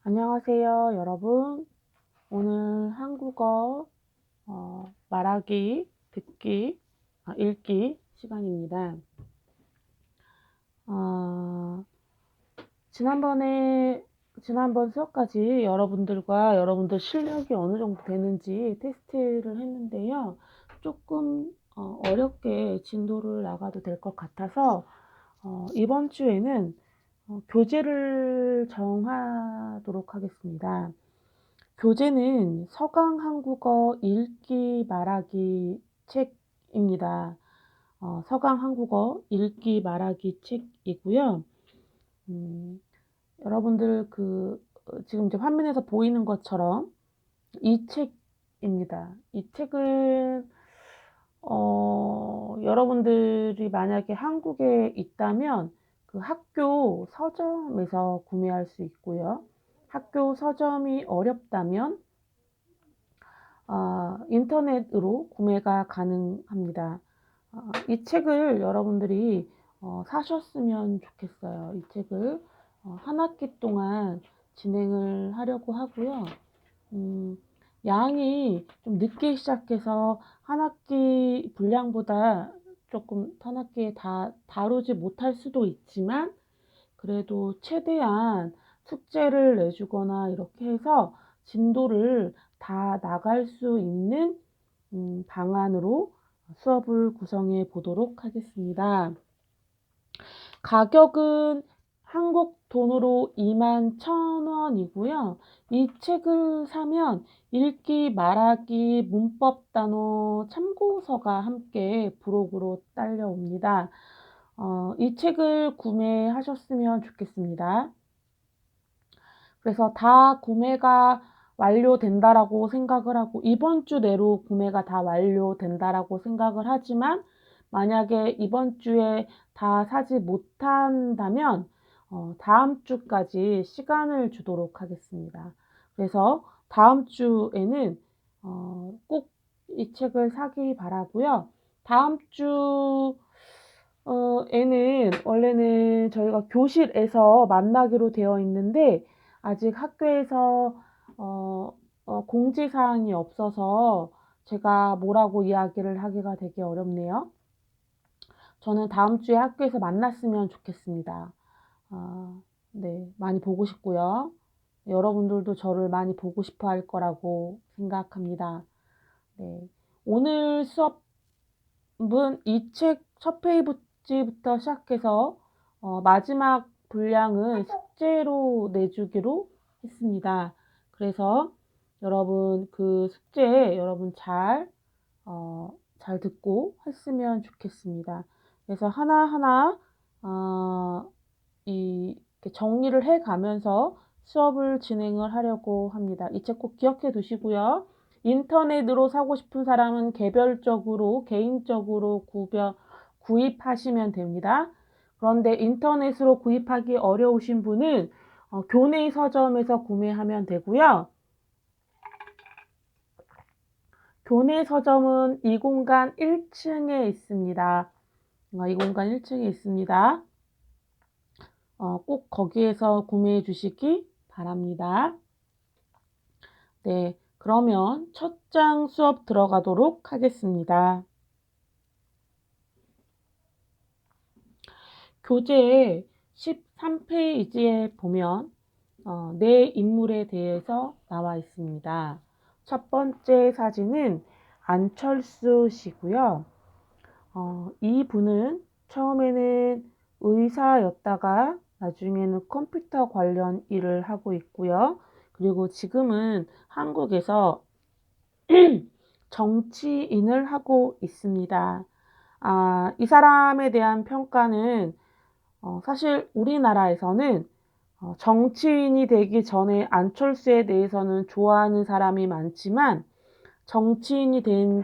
안녕하세요, 여러분. 오늘 한국어 말하기, 듣기, 읽기 시간입니다. 어, 지난번 수업까지 여러분들 실력이 어느 정도 되는지 테스트를 했는데요. 조금 어렵게 진도를 나가도 될 것 같아서 이번 주에는 교재를 정하도록 하겠습니다. 교재는 서강 한국어 읽기 말하기 책입니다. 서강 한국어 읽기 말하기 책이고요. 여러분들 지금 이제 화면에서 보이는 것처럼 이 책입니다. 이 책은 여러분들이 만약에 한국에 있다면 그 학교 서점에서 구매할 수 있고요. 학교 서점이 어렵다면 인터넷으로 구매가 가능합니다. 이 책을 여러분들이 사셨으면 좋겠어요. 이 책을 한 학기 동안 진행을 하려고 하고요. 양이 좀 늦게 시작해서 한 학기 분량보다 조금 한 학기에 다 다루지 못할 수도 있지만 그래도 최대한 숙제를 내주거나 이렇게 해서 진도를 다 나갈 수 있는 방안으로 수업을 구성해 보도록 하겠습니다. 가격은 한국 돈으로 21,000원이고요. 이 책을 사면 읽기, 말하기, 문법 단어 참고서가 함께 부록으로 딸려옵니다. 이 책을 구매하셨으면 좋겠습니다. 그래서 다 구매가 완료된다라고 생각을 하고 이번 주 내로 구매가 다 완료된다라고 생각을 하지만 만약에 이번 주에 다 사지 못한다면 다음 주까지 시간을 주도록 하겠습니다. 그래서 다음 주에는 꼭 이 책을 사기 바라고요. 다음 주 에는 원래는 저희가 교실에서 만나기로 되어 있는데 아직 학교에서 공지사항이 없어서 제가 뭐라고 이야기를 하기가 되게 어렵네요. 저는 다음 주에 학교에서 만났으면 좋겠습니다. 네, 많이 보고 싶고요. 여러분들도 저를 많이 보고 싶어 할 거라고 생각합니다. 네, 오늘 수업은 이 책 첫 페이지부터 시작해서 마지막 분량은 숙제로 내주기로 했습니다. 그래서 여러분 그 숙제 여러분 잘 듣고 했으면 좋겠습니다. 그래서 하나하나 이렇게 정리를 해 가면서 수업을 진행을 하려고 합니다. 이 책 꼭 기억해 두시고요. 인터넷으로 사고 싶은 사람은 개별적으로, 개인적으로 구입하시면 됩니다. 그런데 인터넷으로 구입하기 어려우신 분은 교내 서점에서 구매하면 되고요. 교내 서점은 이 공간 1층에 있습니다. 이 공간 1층에 있습니다. 꼭 거기에서 구매해 주시기 바랍니다. 네, 그러면 첫 장 수업 들어가도록 하겠습니다. 교재 13페이지에 보면 내 인물에 대해서 나와 있습니다. 첫 번째 사진은 안철수 씨고요. 이분은 처음에는 의사였다가 나중에는 컴퓨터 관련 일을 하고 있고요. 그리고 지금은 한국에서 정치인을 하고 있습니다. 이 사람에 대한 평가는 사실 우리나라에서는 정치인이 되기 전에 안철수에 대해서는 좋아하는 사람이 많지만 정치인이 된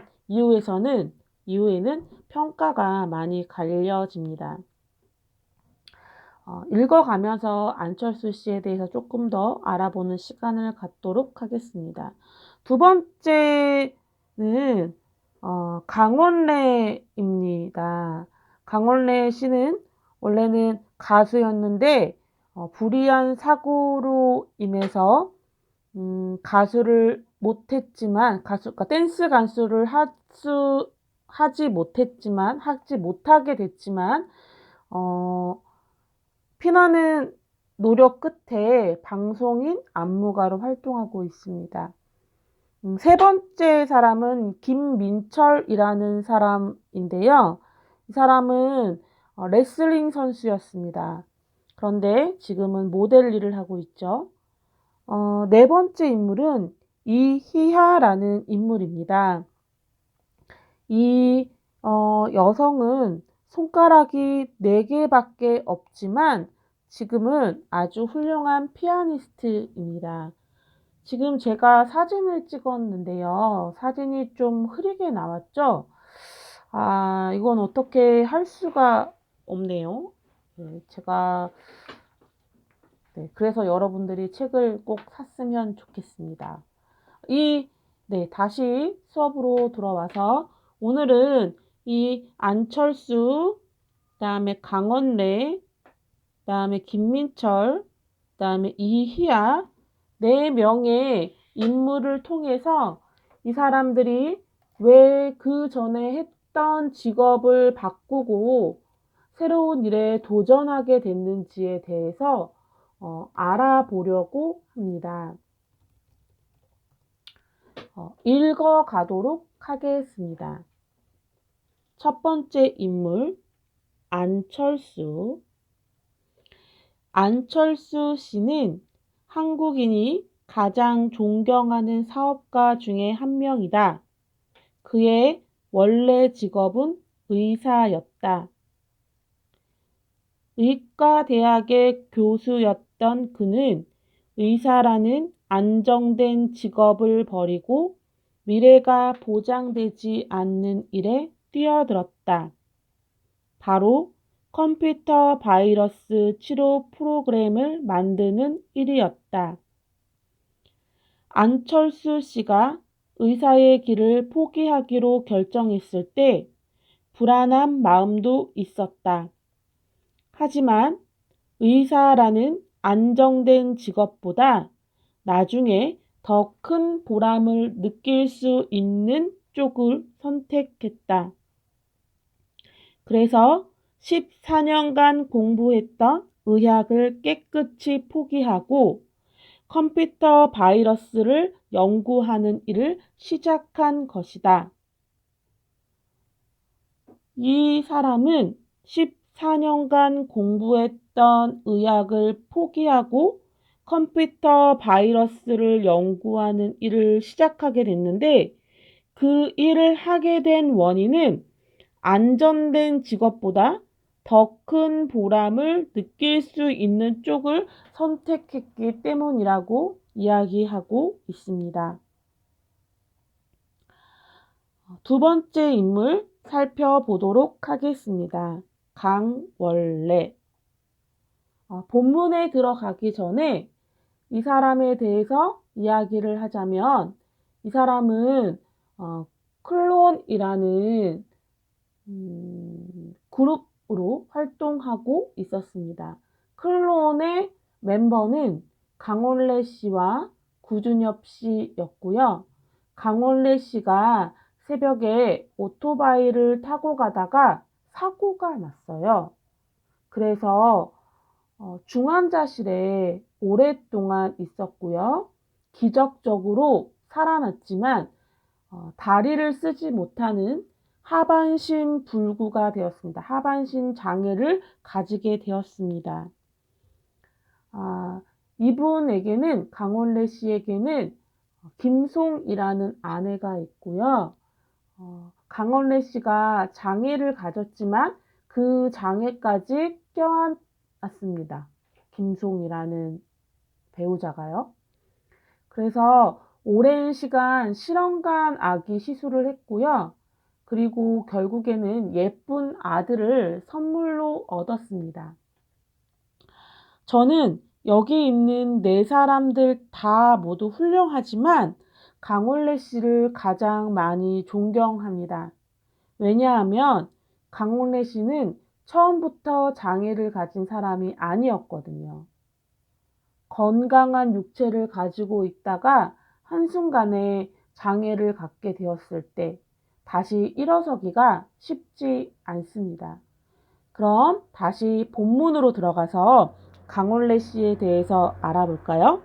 이후에는 평가가 많이 갈려집니다. 읽어가면서 안철수 씨에 대해서 조금 더 알아보는 시간을 갖도록 하겠습니다. 두 번째는 강원래입니다. 강원래 씨는 원래는 가수였는데 불의한 사고로 인해서 가수를 못했지만 그러니까 댄스 가수를 하지 못하게 됐지만 피나는 노력 끝에 방송인 안무가로 활동하고 있습니다. 세 번째 사람은 김민철이라는 사람인데요. 이 사람은 레슬링 선수였습니다. 그런데 지금은 모델 일을 하고 있죠. 네 번째 인물은 이희하라는 인물입니다. 이 여성은 손가락이 4개밖에 없지만 지금은 아주 훌륭한 피아니스트입니다. 지금 제가 사진을 찍었는데요. 사진이 좀 흐리게 나왔죠? 이건 어떻게 할 수가 없네요. 제가 그래서 여러분들이 책을 꼭 샀으면 좋겠습니다. 다시 수업으로 돌아와서 오늘은 이 안철수, 그다음에 강원래, 그다음에 김민철, 그다음에 이희아 4명의 인물을 통해서 이 사람들이 왜 그 전에 했던 직업을 바꾸고 새로운 일에 도전하게 됐는지에 대해서 알아보려고 합니다. 읽어가도록 하겠습니다. 첫 번째 인물, 안철수. 안철수 씨는 한국인이 가장 존경하는 사업가 중에 한 명이다. 그의 원래 직업은 의사였다. 의과대학의 교수였던 그는 의사라는 안정된 직업을 버리고 미래가 보장되지 않는 일에 뛰어들었다. 바로 컴퓨터 바이러스 치료 프로그램을 만드는 일이었다. 안철수 씨가 의사의 길을 포기하기로 결정했을 때 불안한 마음도 있었다. 하지만 의사라는 안정된 직업보다 나중에 더 큰 보람을 느낄 수 있는 쪽을 선택했다. 그래서 14년간 공부했던 의학을 깨끗이 포기하고 컴퓨터 바이러스를 연구하는 일을 시작한 것이다. 이 사람은 14년간 공부했던 의학을 포기하고 컴퓨터 바이러스를 연구하는 일을 시작하게 됐는데 그 일을 하게 된 원인은 안전된 직업보다 더 큰 보람을 느낄 수 있는 쪽을 선택했기 때문이라고 이야기하고 있습니다. 두 번째 인물 살펴보도록 하겠습니다. 강원래. 본문에 들어가기 전에 이 사람에 대해서 이야기를 하자면 이 사람은 클론이라는 그룹으로 활동하고 있었습니다. 클론의 멤버는 강원래 씨와 구준엽 씨였고요. 강원래 씨가 새벽에 오토바이를 타고 가다가 사고가 났어요. 그래서 중환자실에 오랫동안 있었고요. 기적적으로 살아났지만 다리를 쓰지 못하는 하반신 불구가 되었습니다. 하반신 장애를 가지게 되었습니다. 이분에게는 강원래 씨에게는 김송이라는 아내가 있고요. 강원래 씨가 장애를 가졌지만 그 장애까지 껴안았습니다. 김송이라는 배우자가요. 그래서 오랜 시간 실험관 아기 시술을 했고요. 그리고 결국에는 예쁜 아들을 선물로 얻었습니다. 저는 여기 있는 4사람들 다 모두 훌륭하지만 강원래 씨를 가장 많이 존경합니다. 왜냐하면 강원래 씨는 처음부터 장애를 가진 사람이 아니었거든요. 건강한 육체를 가지고 있다가 한순간에 장애를 갖게 되었을 때 다시 일어서기가 쉽지 않습니다. 그럼 다시 본문으로 들어가서 강원래 씨에 대해서 알아볼까요?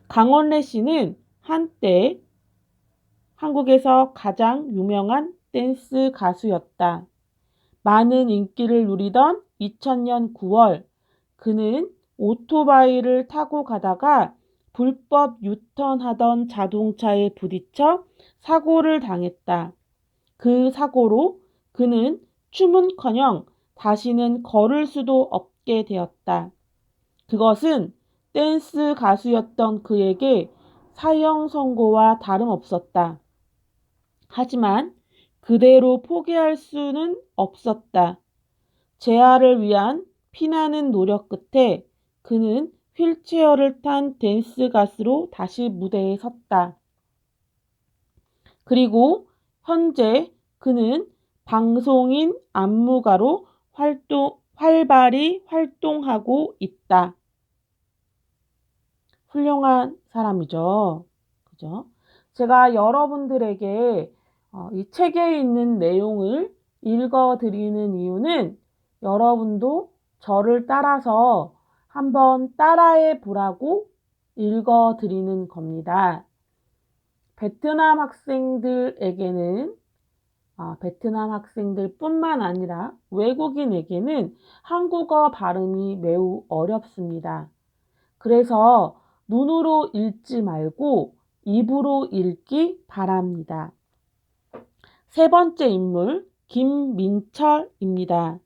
강원래 씨는 한때 한국에서 가장 유명한 댄스 가수였다. 많은 인기를 누리던 2000년 9월, 그는 오토바이를 타고 가다가 불법 유턴하던 자동차에 부딪혀 사고를 당했다. 그 사고로 그는 춤은커녕 다시는 걸을 수도 없게 되었다. 그것은 댄스 가수였던 그에게 사형 선고와 다름없었다. 하지만 그대로 포기할 수는 없었다. 재활을 위한 피나는 노력 끝에 그는 휠체어를 탄 댄스 가수로 다시 무대에 섰다. 그리고 현재 그는 방송인 안무가로 활발히 활동하고 있다. 훌륭한 사람이죠. 그죠? 제가 여러분들에게 이 책에 있는 내용을 읽어드리는 이유는 여러분도 저를 따라서 한번 따라해 보라고 읽어드리는 겁니다. 베트남 학생들에게는 베트남 학생들 뿐만 아니라 외국인에게는 한국어 발음이 매우 어렵습니다. 그래서 눈으로 읽지 말고 입으로 읽기 바랍니다. 세 번째 인물, 김민철입니다.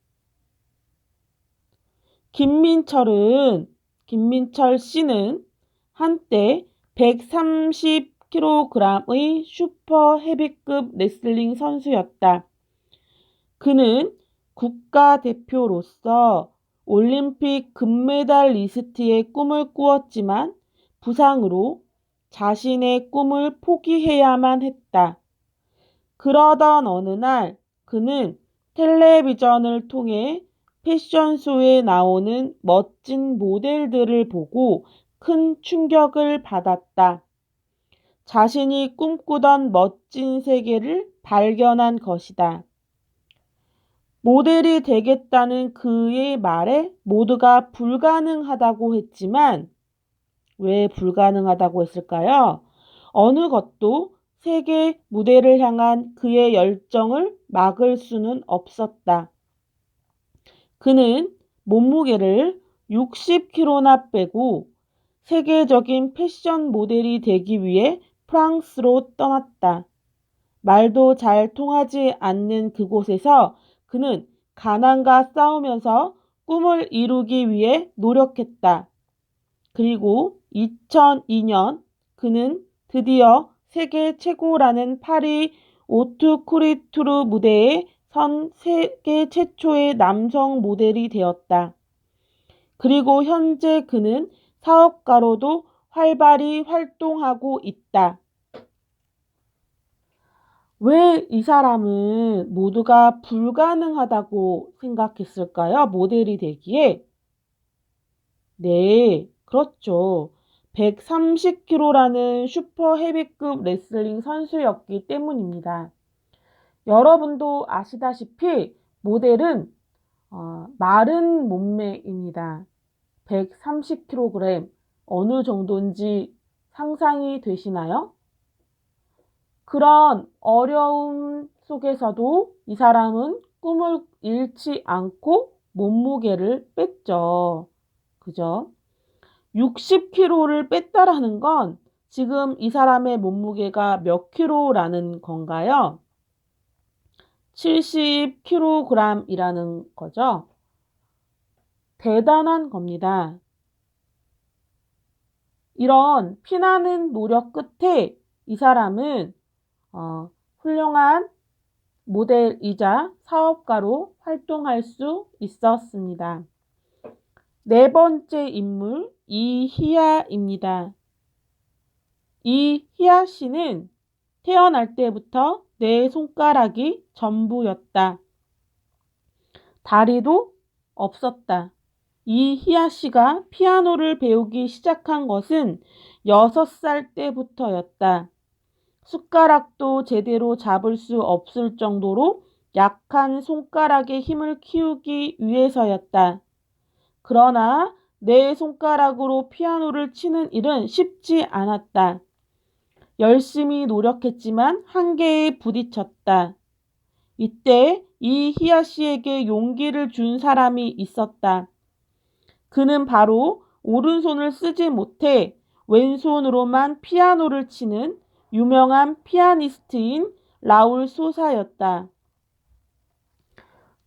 김민철 씨는 한때 130kg의 슈퍼 헤비급 레슬링 선수였다. 그는 국가대표로서 올림픽 금메달리스트의 꿈을 꾸었지만 부상으로 자신의 꿈을 포기해야만 했다. 그러던 어느 날 그는 텔레비전을 통해 패션쇼에 나오는 멋진 모델들을 보고 큰 충격을 받았다. 자신이 꿈꾸던 멋진 세계를 발견한 것이다. 모델이 되겠다는 그의 말에 모두가 불가능하다고 했지만 왜 불가능하다고 했을까요? 어느 것도 세계 무대를 향한 그의 열정을 막을 수는 없었다. 그는 몸무게를 60kg나 빼고 세계적인 패션 모델이 되기 위해 프랑스로 떠났다. 말도 잘 통하지 않는 그곳에서 그는 가난과 싸우면서 꿈을 이루기 위해 노력했다. 그리고 2002년 그는 드디어 세계 최고라는 파리 오트쿠리투르 무대에 선 세계 최초의 남성 모델이 되었다. 그리고 현재 그는 사업가로도 활발히 활동하고 있다. 왜 이 사람은 모두가 불가능하다고 생각했을까요? 모델이 되기에. 네, 그렇죠. 130kg라는 슈퍼 헤비급 레슬링 선수였기 때문입니다. 여러분도 아시다시피 모델은 마른 몸매입니다. 130kg 어느 정도인지 상상이 되시나요? 그런 어려움 속에서도 이 사람은 꿈을 잃지 않고 몸무게를 뺐죠. 그죠? 60kg를 뺐다라는 건 지금 이 사람의 몸무게가 몇 킬로라는 건가요? 70kg이라는 거죠. 대단한 겁니다. 이런 피나는 노력 끝에 이 사람은 훌륭한 모델이자 사업가로 활동할 수 있었습니다. 네 번째 인물 이희아입니다. 이희아 씨는 태어날 때부터 네 손가락이 전부였다. 다리도 없었다. 이희아 씨가 피아노를 배우기 시작한 것은 6살 때부터였다. 숟가락도 제대로 잡을 수 없을 정도로 약한 손가락의 힘을 키우기 위해서였다. 그러나 내 손가락으로 피아노를 치는 일은 쉽지 않았다. 열심히 노력했지만 한계에 부딪혔다. 이때 이희아 씨에게 용기를 준 사람이 있었다. 그는 바로 오른손을 쓰지 못해 왼손으로만 피아노를 치는 유명한 피아니스트인 라울 소사였다.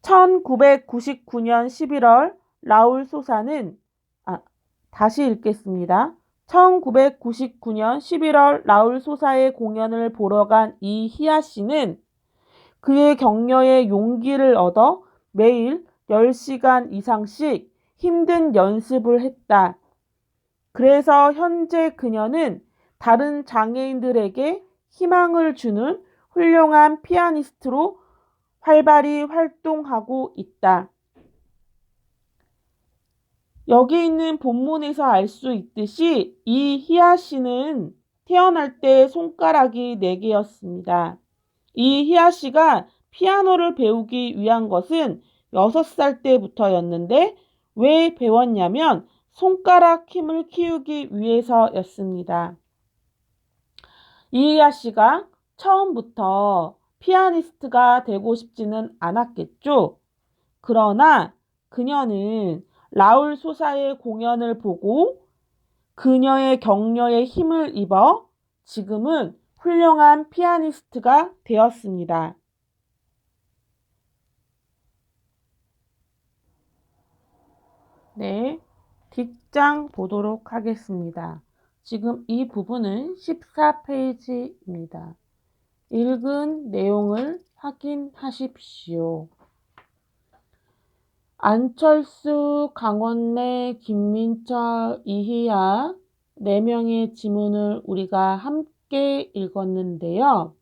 1999년 11월 라울 소사는 다시 읽겠습니다. 1999년 11월 라울 소사의 공연을 보러 간 이희아 씨는 그의 격려에 용기를 얻어 매일 10시간 이상씩 힘든 연습을 했다. 그래서 현재 그녀는 다른 장애인들에게 희망을 주는 훌륭한 피아니스트로 활발히 활동하고 있다. 여기 있는 본문에서 알 수 있듯이 이희아 씨는 태어날 때 손가락이 4개였습니다. 이희아 씨가 피아노를 배우기 위한 것은 6살 때부터였는데 왜 배웠냐면 손가락 힘을 키우기 위해서였습니다. 이희아 씨가 처음부터 피아니스트가 되고 싶지는 않았겠죠. 그러나 그녀는 라울 소사의 공연을 보고 그녀의 격려에 힘을 입어 지금은 훌륭한 피아니스트가 되었습니다. 네, 뒷장 보도록 하겠습니다. 지금 이 부분은 14페이지입니다. 읽은 내용을 확인하십시오. 안철수, 강원래, 김민철, 이희아 4명의 지문을 우리가 함께 읽었는데요.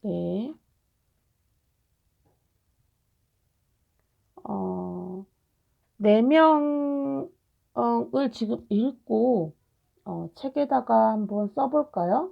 네. 4명을 지금 읽고 책에다가 한번 써볼까요?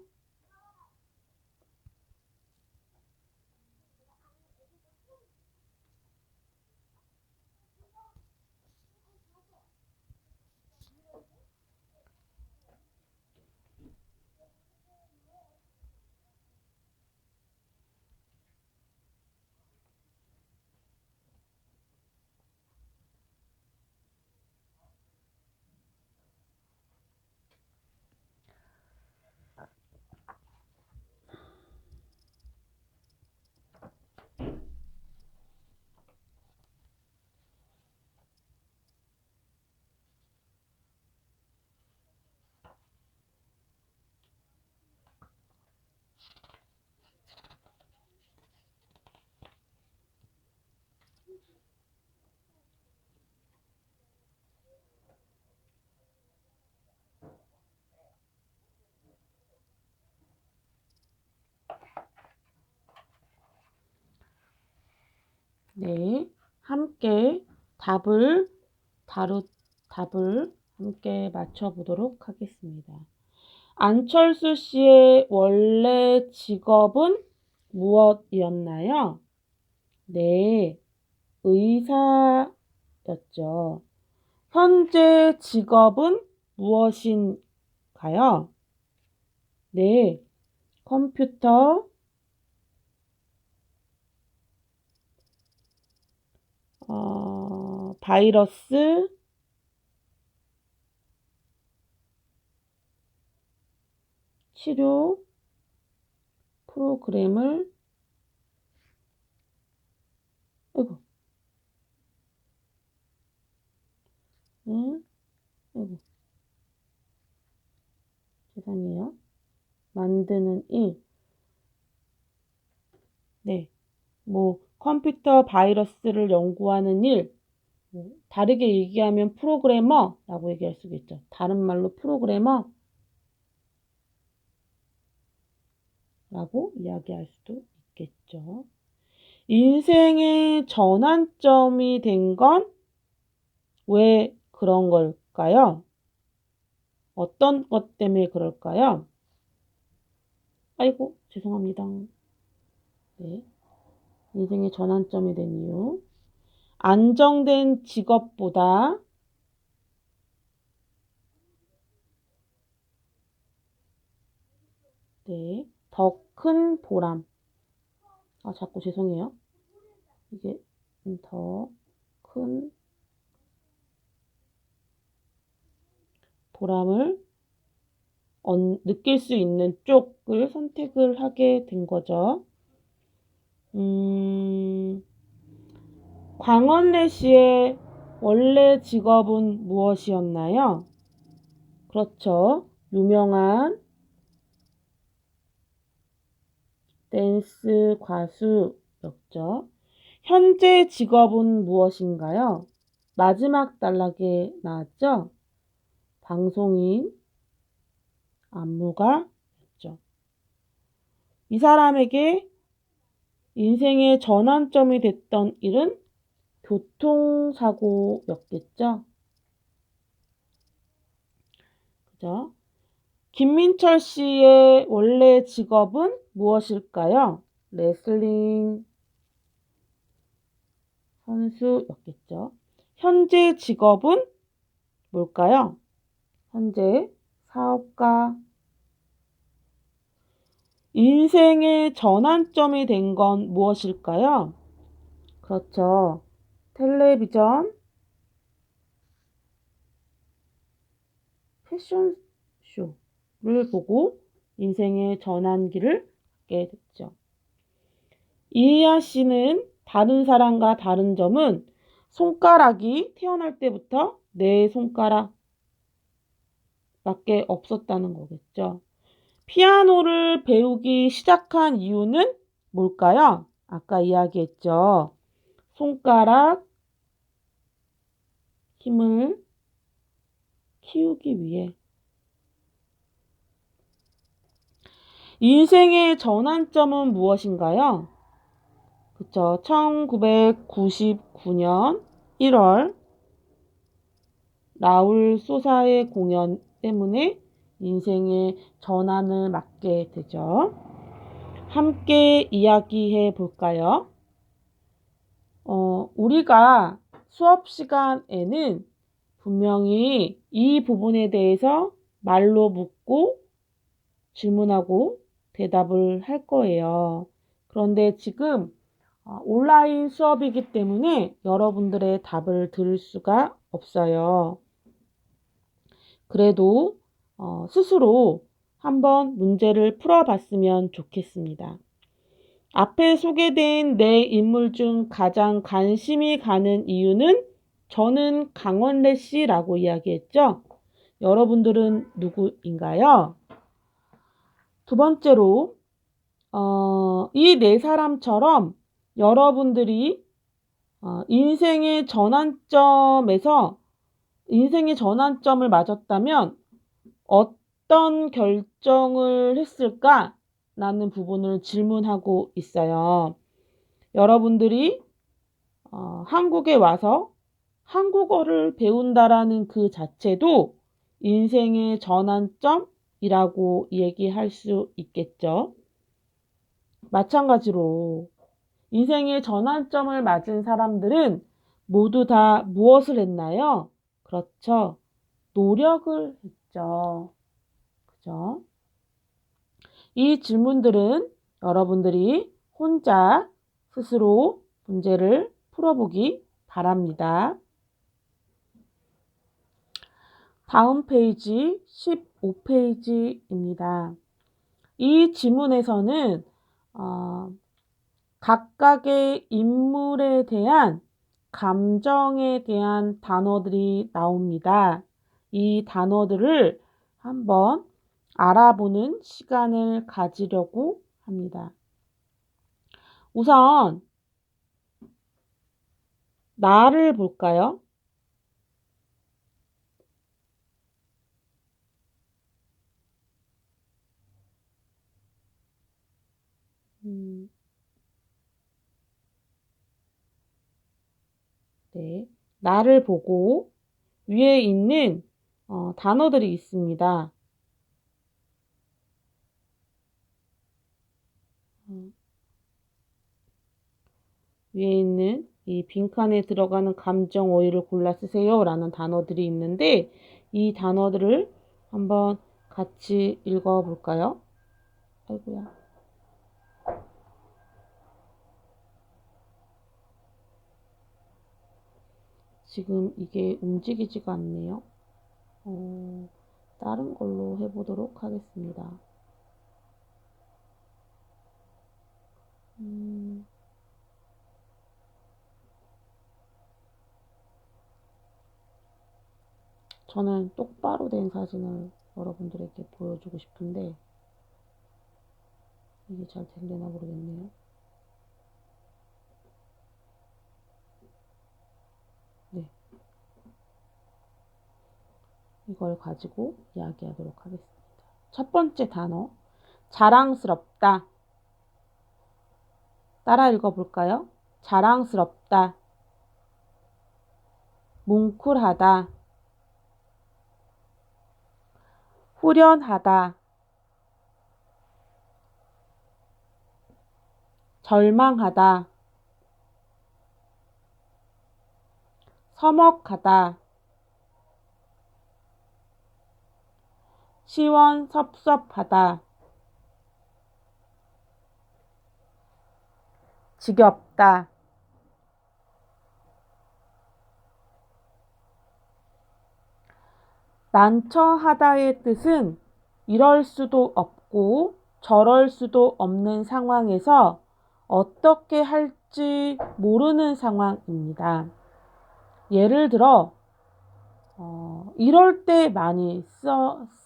네, 함께 답을 함께 맞춰보도록 하겠습니다. 안철수 씨의 원래 직업은 무엇이었나요? 네, 의사였죠. 현재 직업은 무엇인가요? 네, 컴퓨터, 바이러스, 치료 프로그램을 아이고, 아이고, 죄송해요. 만드는 일. 네, 컴퓨터 바이러스를 연구하는 일. 다르게 얘기하면 프로그래머라고 얘기할 수 있겠죠. 다른 말로 프로그래머라고 이야기할 수도 있겠죠. 인생의 전환점이 된 건 왜 그런 걸까요? 어떤 것 때문에 그럴까요? 아이고, 죄송합니다. 네. 인생의 전환점이 된 이유. 안정된 직업보다 네, 더 큰 보람. 아, 자꾸 죄송해요. 이게 더 큰 보람을 느낄 수 있는 쪽을 선택을 하게 된 거죠. 광원래 씨의 원래 직업은 무엇이었나요? 그렇죠. 유명한 댄스 가수였죠. 현재 직업은 무엇인가요? 마지막 단락에 나왔죠? 방송인, 안무가였죠. 이 사람에게 인생의 전환점이 됐던 일은 교통사고였겠죠? 그죠? 김민철 씨의 원래 직업은 무엇일까요? 레슬링 선수였겠죠. 현재 직업은 뭘까요? 현재 사업가. 인생의 전환점이 된 건 무엇일까요? 그렇죠. 텔레비전, 패션쇼를 보고 인생의 전환기를 갖게 됐죠. 이희아 씨는 다른 사람과 다른 점은 손가락이 태어날 때부터 네 손가락밖에 없었다는 거겠죠. 피아노를 배우기 시작한 이유는 뭘까요? 아까 이야기했죠. 손가락 힘을 키우기 위해. 인생의 전환점은 무엇인가요? 그쵸. 1999년 1월 라울 소사의 공연 때문에 인생의 전환을 맞게 되죠. 함께 이야기해 볼까요? 우리가 수업 시간에는 분명히 이 부분에 대해서 말로 묻고 질문하고 대답을 할 거예요. 그런데 지금 온라인 수업이기 때문에 여러분들의 답을 들을 수가 없어요. 그래도 스스로 한번 문제를 풀어봤으면 좋겠습니다. 앞에 소개된 네 인물 중 가장 관심이 가는 이유는 저는 강원래 씨라고 이야기했죠. 여러분들은 누구인가요? 두 번째로 이 네 사람처럼 여러분들이 인생의 전환점을 맞았다면 어떤 결정을 했을까? 라는 부분을 질문하고 있어요. 여러분들이 한국에 와서 한국어를 배운다라는 그 자체도 인생의 전환점이라고 얘기할 수 있겠죠. 마찬가지로 인생의 전환점을 맞은 사람들은 모두 다 무엇을 했나요? 그렇죠. 노력을 했죠. 그죠? 이 질문들은 여러분들이 혼자 스스로 문제를 풀어보기 바랍니다. 다음 페이지 15페이지입니다. 이 지문에서는 각각의 인물에 대한 감정에 대한 단어들이 나옵니다. 이 단어들을 한번 알아보는 시간을 가지려고 합니다. 우선 나를 볼까요? 네, 나를 보고 위에 있는 단어들이 있습니다. 위에 있는 이 빈칸에 들어가는 감정 어휘를 골라 쓰세요 라는 단어들이 있는데 이 단어들을 한번 같이 읽어볼까요? 아이고야. 지금 이게 움직이지가 않네요. 다른 걸로 해보도록 하겠습니다. 저는 똑바로 된 사진을 여러분들에게 보여주고 싶은데 이게 잘 되려나 모르겠네요. 네, 이걸 가지고 이야기하도록 하겠습니다. 첫 번째 단어, 자랑스럽다. 따라 읽어볼까요? 자랑스럽다, 뭉클하다, 후련하다, 절망하다, 서먹하다, 시원섭섭하다, 지겹다. 난처하다의 뜻은 이럴 수도 없고 저럴 수도 없는 상황에서 어떻게 할지 모르는 상황입니다. 예를 들어 이럴 때 많이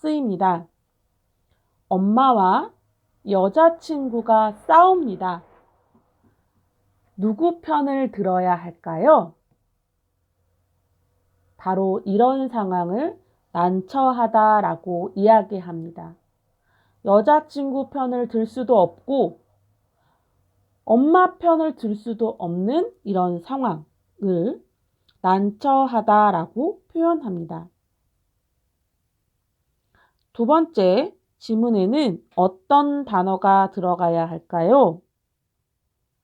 쓰입니다. 엄마와 여자친구가 싸웁니다. 누구 편을 들어야 할까요? 바로 이런 상황을 난처하다라고 이야기합니다. 여자친구 편을 들 수도 없고 엄마 편을 들 수도 없는 이런 상황을 난처하다라고 표현합니다. 두 번째 지문에는 어떤 단어가 들어가야 할까요?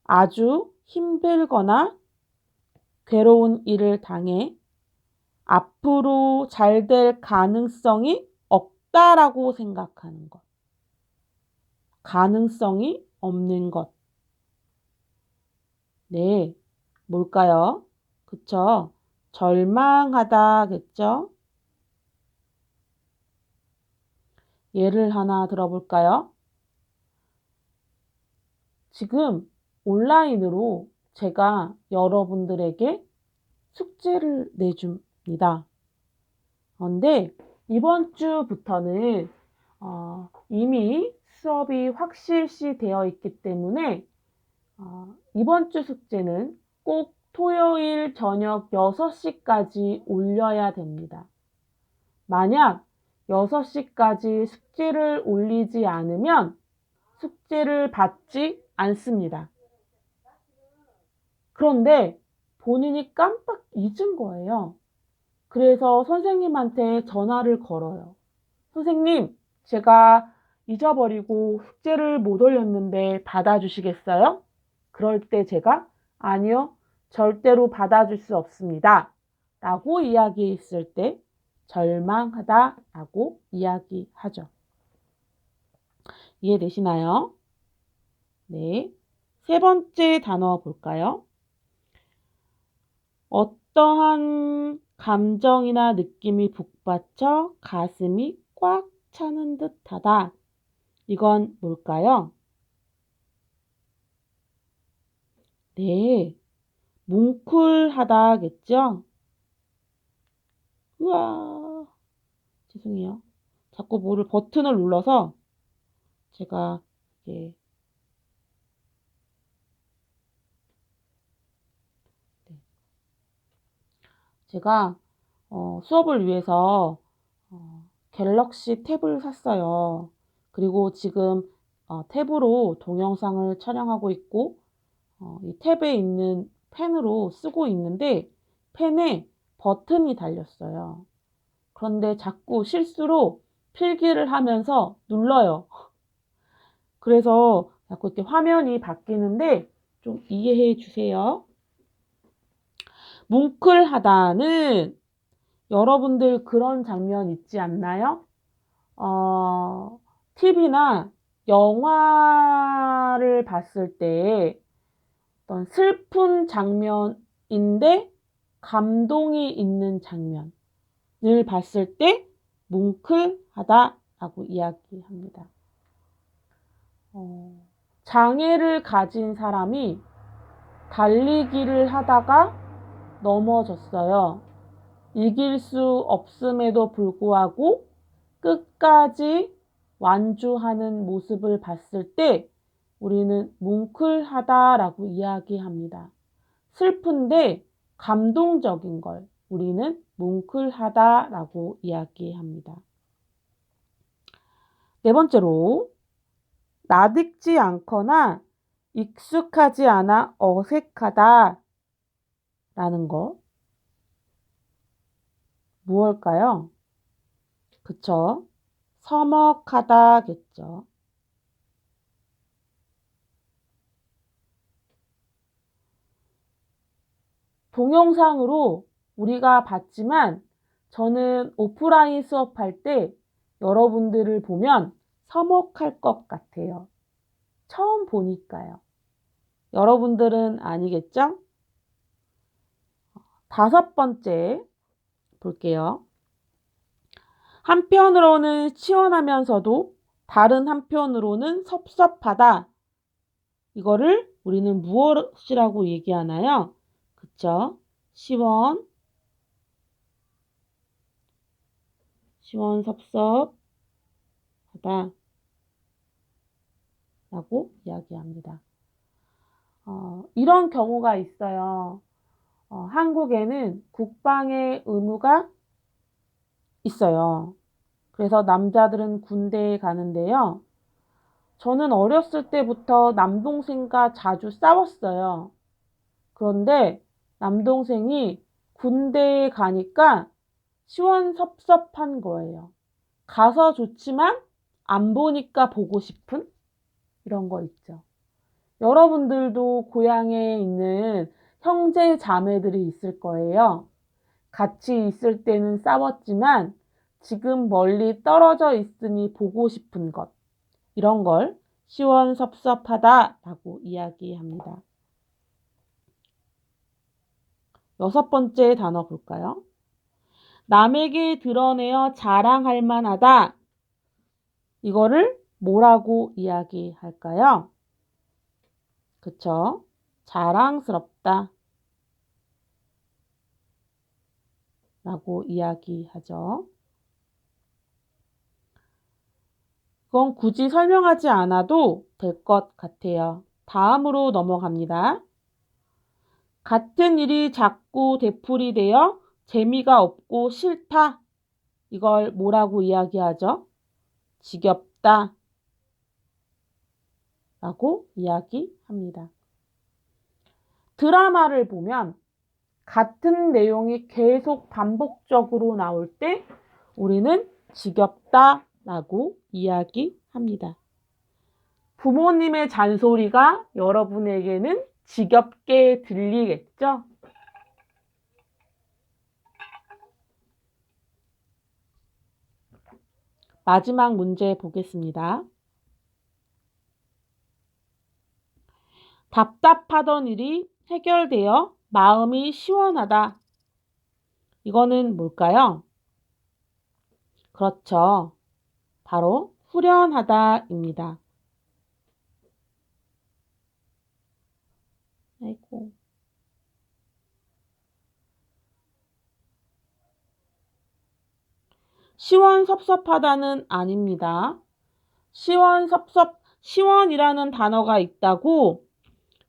아주 힘들거나 괴로운 일을 당해 앞으로 잘 될 가능성이 없다라고 생각하는 것. 가능성이 없는 것. 네, 뭘까요? 그쵸? 절망하다겠죠? 예를 하나 들어볼까요? 지금 온라인으로 제가 여러분들에게 숙제를 내줍니다. 그런데 이번 주부터는 이미 수업이 확실시 되어 있기 때문에 이번 주 숙제는 꼭 토요일 저녁 6시까지 올려야 됩니다. 만약 6시까지 숙제를 올리지 않으면 숙제를 받지 않습니다. 그런데 본인이 깜빡 잊은 거예요. 그래서 선생님한테 전화를 걸어요. 선생님, 제가 잊어버리고 숙제를 못 올렸는데 받아주시겠어요? 그럴 때 제가 아니요, 절대로 받아줄 수 없습니다. 라고 이야기했을 때 절망하다 라고 이야기하죠. 이해되시나요? 네. 세 번째 단어 볼까요? 어떠한 감정이나 느낌이 북받쳐 가슴이 꽉 차는 듯하다. 이건 뭘까요? 네, 뭉클하다겠죠? 우와, 죄송해요. 자꾸 뭐를 버튼을 눌러서 제가 이게 제가 수업을 위해서 갤럭시 탭을 샀어요. 그리고 지금 탭으로 동영상을 촬영하고 있고 이 탭에 있는 펜으로 쓰고 있는데 펜에 버튼이 달렸어요. 그런데 자꾸 실수로 필기를 하면서 눌러요. 그래서 자꾸 이렇게 화면이 바뀌는데 좀 이해해 주세요. 뭉클하다는 여러분들 그런 장면 있지 않나요? TV나 영화를 봤을 때 어떤 슬픈 장면인데 감동이 있는 장면을 봤을 때 뭉클하다라고 이야기합니다. 장애를 가진 사람이 달리기를 하다가 넘어졌어요. 이길 수 없음에도 불구하고 끝까지 완주하는 모습을 봤을 때 우리는 뭉클하다라고 이야기합니다. 슬픈데 감동적인 걸 우리는 뭉클하다라고 이야기합니다. 네 번째로, 나딕지 않거나 익숙하지 않아 어색하다라는 거. 무엇일까요? 그쵸? 서먹하다겠죠. 동영상으로 우리가 봤지만 저는 오프라인 수업할 때 여러분들을 보면 서먹할 것 같아요. 처음 보니까요. 여러분들은 아니겠죠? 5번째 볼게요. 한편으로는 시원하면서도 다른 한편으로는 섭섭하다. 이거를 우리는 무엇이라고 얘기하나요? 그쵸? 시원섭섭하다 라고 이야기합니다. 이런 경우가 있어요. 한국에는 국방의 의무가 있어요. 그래서 남자들은 군대에 가는데요. 저는 어렸을 때부터 남동생과 자주 싸웠어요. 그런데 남동생이 군대에 가니까 시원섭섭한 거예요. 가서 좋지만 안 보니까 보고 싶은 이런 거 있죠. 여러분들도 고향에 있는 형제 자매들이 있을 거예요. 같이 있을 때는 싸웠지만 지금 멀리 떨어져 있으니 보고 싶은 것. 이런 걸 시원섭섭하다라고 이야기합니다. 6번째 단어 볼까요? 남에게 드러내어 자랑할 만하다. 이거를 뭐라고 이야기할까요? 그쵸? 자랑스럽다 라고 이야기하죠. 그건 굳이 설명하지 않아도 될 것 같아요. 다음으로 넘어갑니다. 같은 일이 자꾸 되풀이되어 재미가 없고 싫다. 이걸 뭐라고 이야기하죠? 지겹다 라고 이야기합니다. 드라마를 보면 같은 내용이 계속 반복적으로 나올 때 우리는 지겹다 라고 이야기합니다. 부모님의 잔소리가 여러분에게는 지겹게 들리겠죠? 마지막 문제 보겠습니다. 답답하던 일이 해결되어 마음이 시원하다. 이거는 뭘까요? 그렇죠. 바로 후련하다입니다. 아이고. 시원섭섭하다는 아닙니다. 시원이라는 단어가 있다고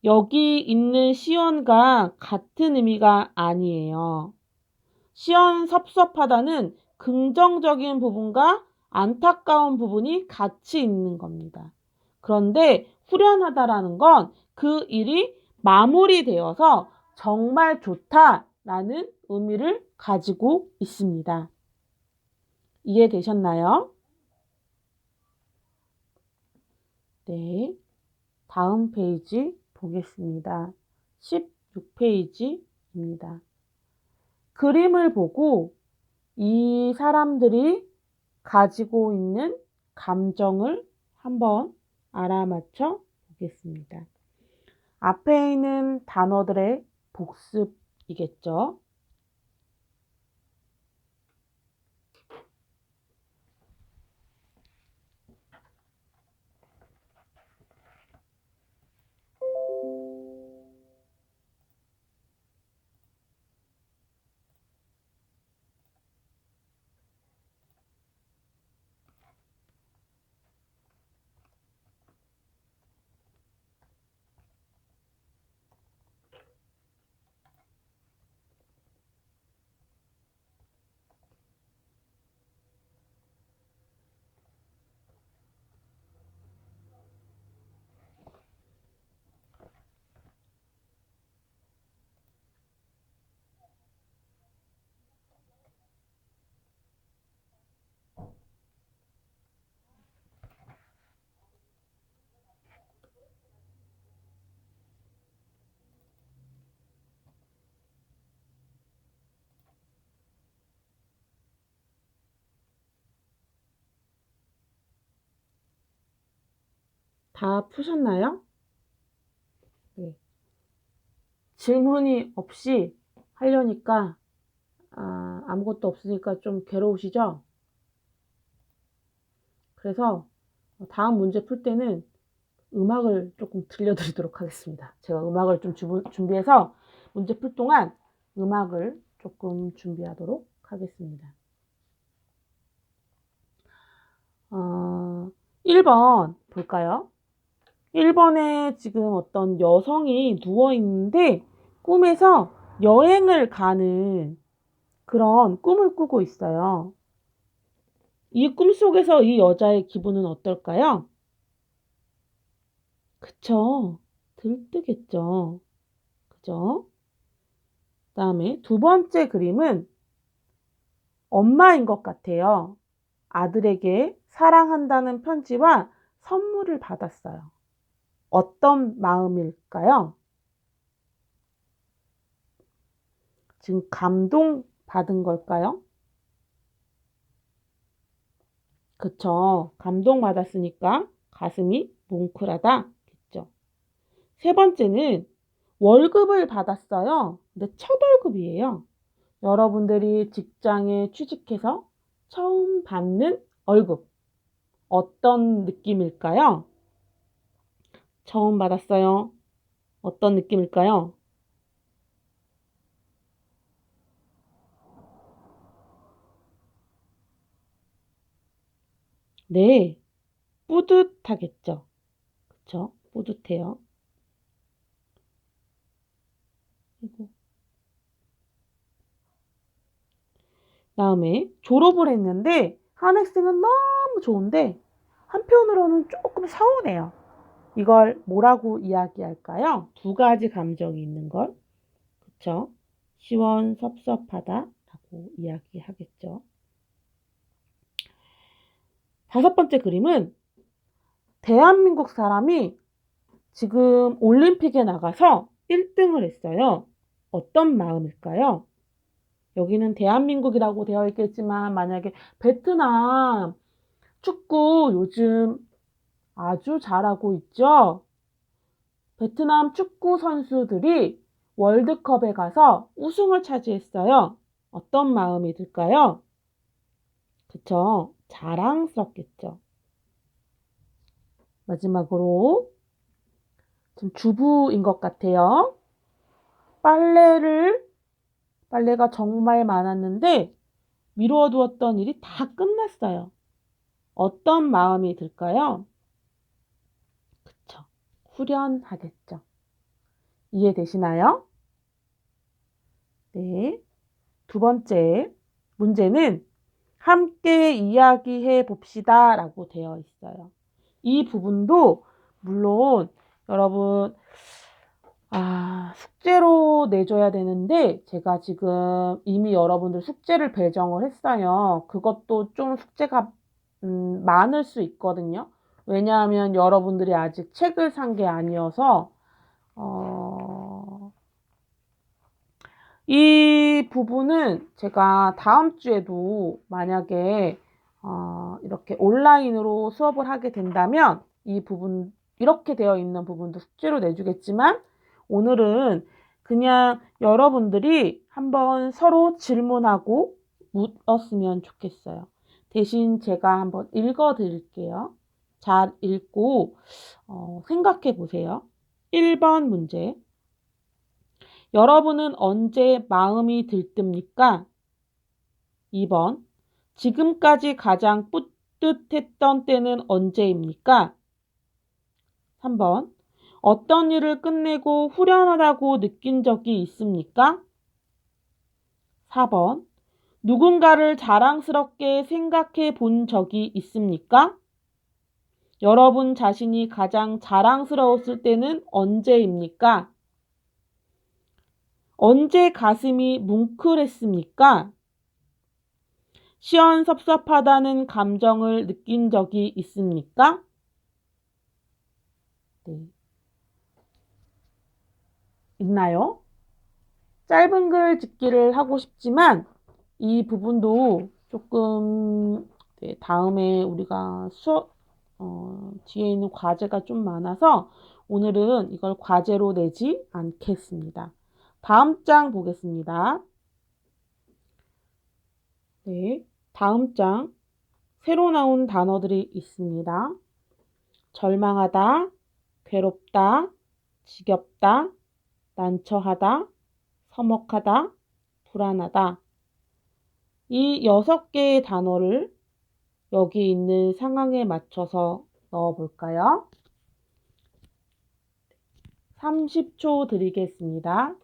여기 있는 시원과 같은 의미가 아니에요. 시원섭섭하다는 긍정적인 부분과 안타까운 부분이 같이 있는 겁니다. 그런데 후련하다라는 건 그 일이 마무리되어서 정말 좋다 라는 의미를 가지고 있습니다. 이해되셨나요? 네. 다음 페이지 보겠습니다. 16페이지입니다. 그림을 보고 이 사람들이 가지고 있는 감정을 한번 알아맞혀 보겠습니다. 앞에 있는 단어들의 복습이겠죠. 다 푸셨나요? 네. 질문이 없이 하려니까 아무것도 없으니까 좀 괴로우시죠? 그래서 다음 문제 풀 때는 음악을 조금 들려드리도록 하겠습니다. 제가 음악을 좀 준비해서 문제 풀 동안 음악을 조금 준비하도록 하겠습니다. 1번 볼까요? 1번에 지금 어떤 여성이 누워 있는데 꿈에서 여행을 가는 그런 꿈을 꾸고 있어요. 이 꿈 속에서 이 여자의 기분은 어떨까요? 그쵸? 들뜨겠죠. 그죠? 그다음에 두 번째 그림은 엄마인 것 같아요. 아들에게 사랑한다는 편지와 선물을 받았어요. 어떤 마음일까요? 지금 감동받은 걸까요? 그쵸. 감동받았으니까 가슴이 뭉클하다겠죠. 세 번째는 월급을 받았어요. 근데 첫 월급이에요. 여러분들이 직장에 취직해서 처음 받는 월급. 어떤 느낌일까요? 처음 받았어요. 어떤 느낌일까요? 네, 뿌듯하겠죠. 그쵸? 뿌듯해요. 그리고 다음에 졸업을 했는데 한 학생은 너무 좋은데 한편으로는 조금 서운해요. 이걸 뭐라고 이야기할까요? 두 가지 감정이 있는 걸. 그쵸? 시원섭섭하다라고 이야기하겠죠. 다섯 번째 그림은 대한민국 사람이 지금 올림픽에 나가서 1등을 했어요. 어떤 마음일까요? 여기는 대한민국이라고 되어 있겠지만 만약에 베트남 축구 요즘 아주 잘하고 있죠. 베트남 축구 선수들이 월드컵에 가서 우승을 차지했어요. 어떤 마음이 들까요? 그쵸? 자랑스럽겠죠. 마지막으로 지금 주부인 것 같아요. 빨래가 정말 많았는데 미루어 두었던 일이 다 끝났어요. 어떤 마음이 들까요? 그쵸? 후련하겠죠. 이해되시나요? 네. 두 번째 문제는 함께 이야기해 봅시다 라고 되어 있어요. 이 부분도 물론 여러분 숙제로 내줘야 되는데 제가 지금 이미 여러분들 숙제를 배정을 했어요. 그것도 좀 숙제가 많을 수 있거든요. 왜냐하면 여러분들이 아직 책을 산 게 아니어서 이 부분은 제가 다음 주에도 만약에 이렇게 온라인으로 수업을 하게 된다면 이 부분 이렇게 되어 있는 부분도 숙제로 내주겠지만 오늘은 그냥 여러분들이 한번 서로 질문하고 묻었으면 좋겠어요. 대신 제가 한번 읽어 드릴게요. 잘 읽고 생각해 보세요. 1번 문제. 여러분은 언제 마음이 들뜹니까? 2번. 지금까지 가장 뿌듯했던 때는 언제입니까? 3번. 어떤 일을 끝내고 후련하다고 느낀 적이 있습니까? 4번. 누군가를 자랑스럽게 생각해 본 적이 있습니까? 여러분 자신이 가장 자랑스러웠을 때는 언제입니까? 언제 가슴이 뭉클했습니까? 시원섭섭하다는 감정을 느낀 적이 있습니까? 네. 있나요? 짧은 글 짓기를 하고 싶지만 이 부분도 조금 다음에 우리가 수업 뒤에 있는 과제가 좀 많아서 오늘은 이걸 과제로 내지 않겠습니다. 다음 장 보겠습니다. 네, 다음 장 새로 나온 단어들이 있습니다. 절망하다, 괴롭다, 지겹다, 난처하다, 서먹하다, 불안하다. 이 6개의 단어를 여기 있는 상황에 맞춰서 넣어 볼까요? 30초 드리겠습니다.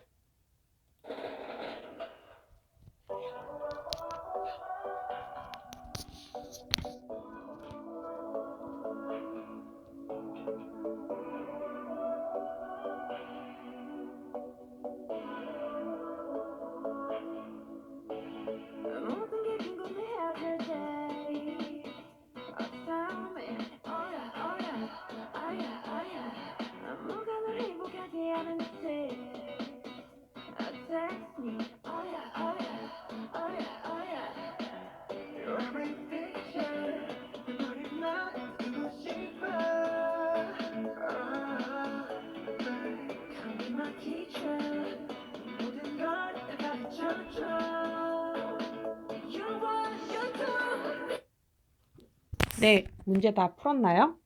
네, 문제 다 풀었나요?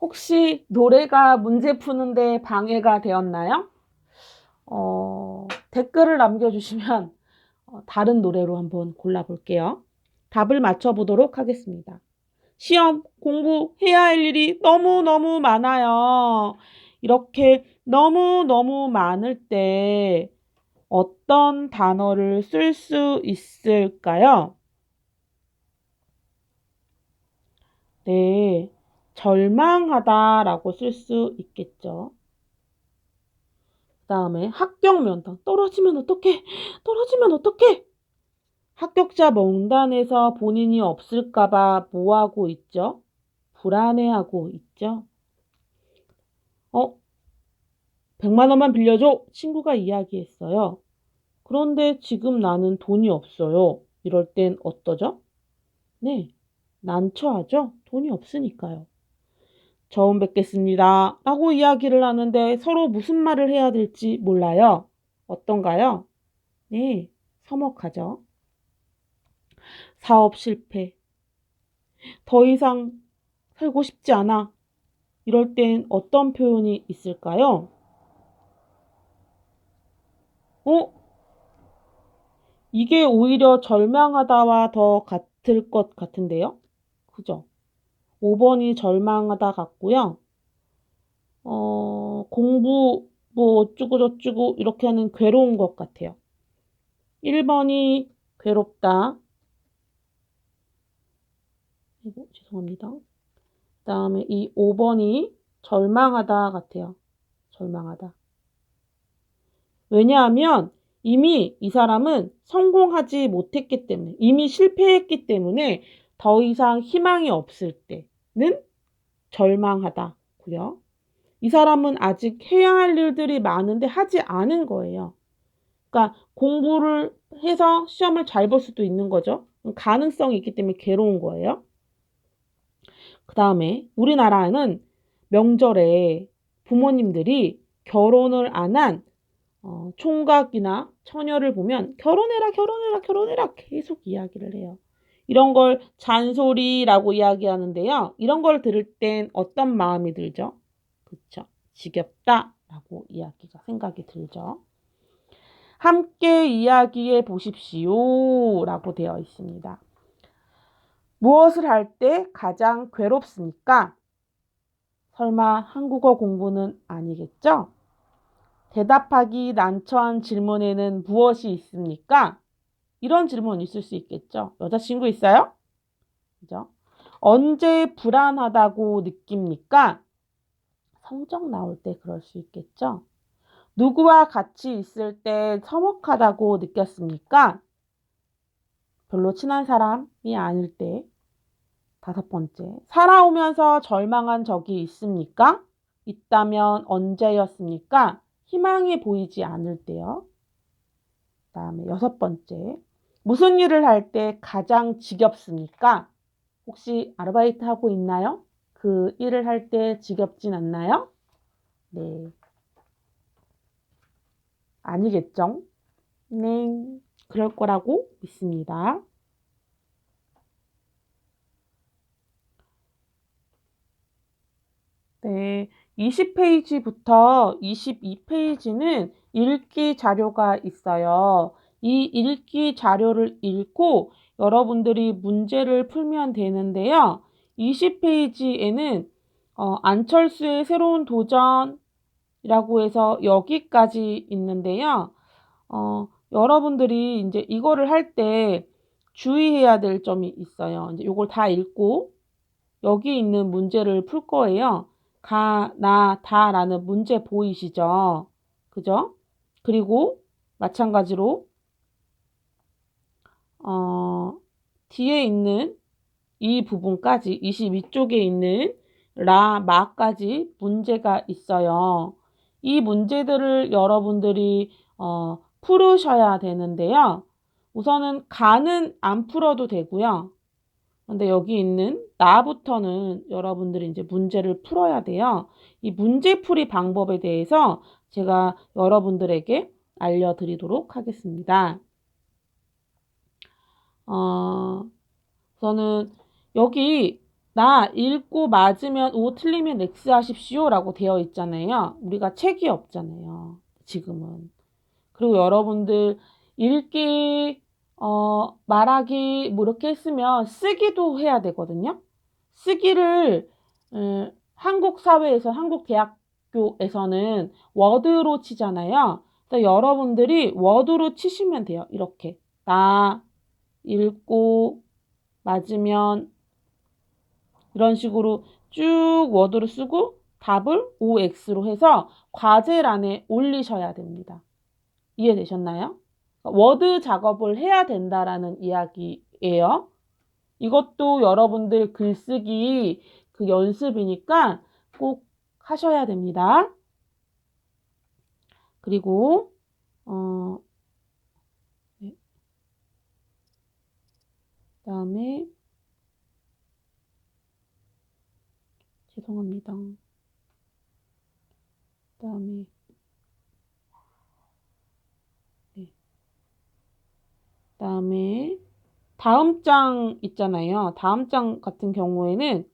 혹시 노래가 문제 푸는데 방해가 되었나요? 댓글을 남겨주시면 다른 노래로 한번 골라볼게요. 답을 맞춰보도록 하겠습니다. 시험, 공부해야 할 일이 너무너무 많아요. 이렇게 너무너무 많을 때 어떤 단어를 쓸 수 있을까요? 네, 절망하다라고 쓸 수 있겠죠. 그 다음에 합격 명단. 떨어지면 어떡해? 떨어지면 어떡해? 합격자 명단에서 본인이 없을까봐 뭐하고 있죠? 불안해하고 있죠. 100만 원만 빌려줘. 친구가 이야기했어요. 그런데 지금 나는 돈이 없어요. 이럴 땐 어떠죠? 네, 난처하죠? 돈이 없으니까요. 처음 뵙겠습니다. 라고 이야기를 하는데 서로 무슨 말을 해야 될지 몰라요. 어떤가요? 네, 서먹하죠. 사업 실패. 더 이상 살고 싶지 않아. 이럴 땐 어떤 표현이 있을까요? 어? 이게 오히려 절망하다와 더 같을 것 같은데요? 그죠? 5번이 절망하다 같고요. 공부 뭐 어쩌고저쩌고 이렇게 하는 괴로운 것 같아요. 1번이 괴롭다. 죄송합니다. 그 다음에 이 5번이 절망하다 같아요. 절망하다. 왜냐하면 이미 이 사람은 성공하지 못했기 때문에, 이미 실패했기 때문에 더 이상 희망이 없을 때는 절망하다고요. 이 사람은 아직 해야 할 일들이 많은데 하지 않은 거예요. 그러니까 공부를 해서 시험을 잘 볼 수도 있는 거죠. 가능성이 있기 때문에 괴로운 거예요. 그 다음에 우리나라는 명절에 부모님들이 결혼을 안 한 총각이나 처녀를 보면 결혼해라, 결혼해라, 결혼해라 계속 이야기를 해요. 이런 걸 잔소리라고 이야기하는데요. 이런 걸 들을 땐 어떤 마음이 들죠? 그쵸? 지겹다라고 생각이 들죠. 함께 이야기해 보십시오 라고 되어 있습니다. 무엇을 할 때 가장 괴롭습니까? 설마 한국어 공부는 아니겠죠? 대답하기 난처한 질문에는 무엇이 있습니까? 이런 질문 있을 수 있겠죠. 여자친구 있어요? 그죠? 언제 불안하다고 느낍니까? 성적 나올 때 그럴 수 있겠죠. 누구와 같이 있을 때 서먹하다고 느꼈습니까? 별로 친한 사람이 아닐 때. 5번째, 살아오면서 절망한 적이 있습니까? 있다면 언제였습니까? 희망이 보이지 않을 때요. 그다음에 6번째, 무슨 일을 할 때 가장 지겹습니까? 혹시 아르바이트 하고 있나요? 그 일을 할 때 지겹진 않나요? 네, 아니겠죠? 네, 그럴 거라고 믿습니다. 네, 20페이지부터 22페이지는 읽기 자료가 있어요. 이 읽기 자료를 읽고 여러분들이 문제를 풀면 되는데요. 20페이지에는 안철수의 새로운 도전이라고 해서 여기까지 있는데요. 여러분들이 이제 이거를 할 때 주의해야 될 점이 있어요. 이제 이걸 다 읽고 여기 있는 문제를 풀 거예요. 가, 나, 다라는 문제 보이시죠? 그죠? 그리고 마찬가지로 어, 뒤에 있는 이 부분까지 22쪽에 있는 라, 마까지 문제가 있어요. 이 문제들을 여러분들이 풀으셔야 되는데요. 우선은 가는 안 풀어도 되고요. 근데 여기 있는 나부터는 여러분들이 이제 문제를 풀어야 돼요. 이 문제풀이 방법에 대해서 제가 여러분들에게 알려드리도록 하겠습니다. 저는 여기 나 읽고 맞으면 O 틀리면 X 하십시오 라고 되어 있잖아요. 우리가 책이 없잖아요. 지금은. 그리고 여러분들 읽기, 말하기 뭐 이렇게 했으면 쓰기도 해야 되거든요. 쓰기를 한국 사회에서 한국 대학교에서는 워드로 치잖아요. 그래서 여러분들이 워드로 치시면 돼요. 이렇게 나 읽고 맞으면 이런 식으로 쭉 워드로 쓰고 답을 OX로 해서 과제란에 올리셔야 됩니다. 이해되셨나요? 워드 작업을 해야 된다라는 이야기예요. 이것도 여러분들 글쓰기 그 연습이니까 꼭 하셔야 됩니다. 그리고 네. 그다음에 죄송합니다. 그다음에 네. 그다음에 다음 장 있잖아요. 다음 장 같은 경우에는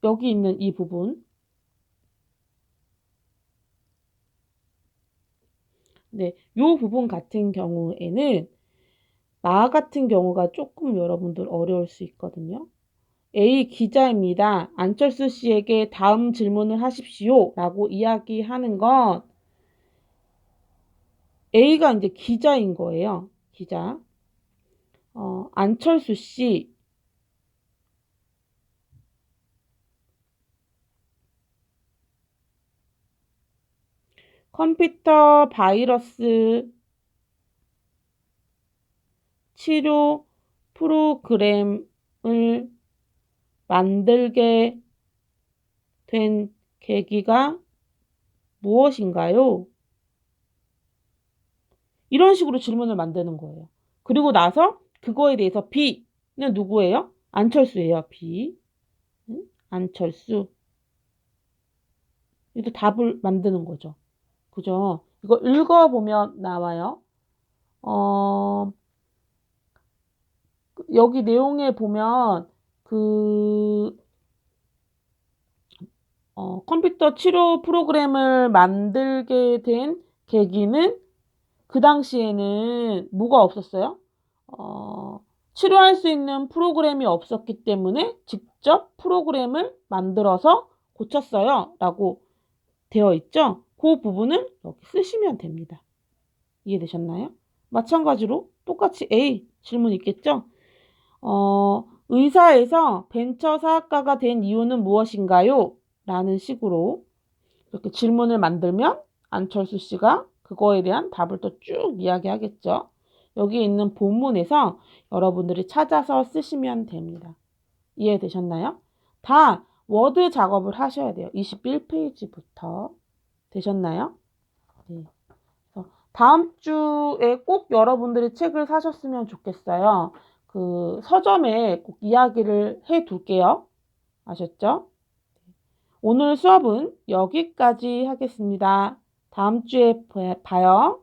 여기 있는 이 부분. 네, 요 부분 같은 경우에는 나 같은 경우가 조금 여러분들 어려울 수 있거든요. A 기자입니다. 안철수 씨에게 다음 질문을 하십시오. 라고 이야기하는 건 A가 이제 기자인 거예요. 기자. 안철수 씨. 컴퓨터 바이러스 치료 프로그램을 만들게 된 계기가 무엇인가요? 이런 식으로 질문을 만드는 거예요. 그리고 나서 그거에 대해서 B는 누구예요? 안철수예요. B. 안철수. 이것도 답을 만드는 거죠. 그죠? 이거 읽어보면 나와요. 여기 내용에 보면 컴퓨터 치료 프로그램을 만들게 된 계기는 그 당시에는 뭐가 없었어요? 치료할 수 있는 프로그램이 없었기 때문에 직접 프로그램을 만들어서 고쳤어요. 라고 되어 있죠? 그 부분을 여기 쓰시면 됩니다. 이해되셨나요? 마찬가지로 똑같이 A 질문 있겠죠? 의사에서 벤처 사학가가 된 이유는 무엇인가요? 라는 식으로 이렇게 질문을 만들면 안철수 씨가 그거에 대한 답을 또 쭉 이야기하겠죠. 여기 있는 본문에서 여러분들이 찾아서 쓰시면 됩니다. 이해되셨나요? 다 워드 작업을 하셔야 돼요. 21페이지부터. 되셨나요? 네. 다음 주에 꼭 여러분들이 책을 사셨으면 좋겠어요. 그 서점에 꼭 이야기를 해 둘게요. 아셨죠? 오늘 수업은 여기까지 하겠습니다. 다음 주에 봐요.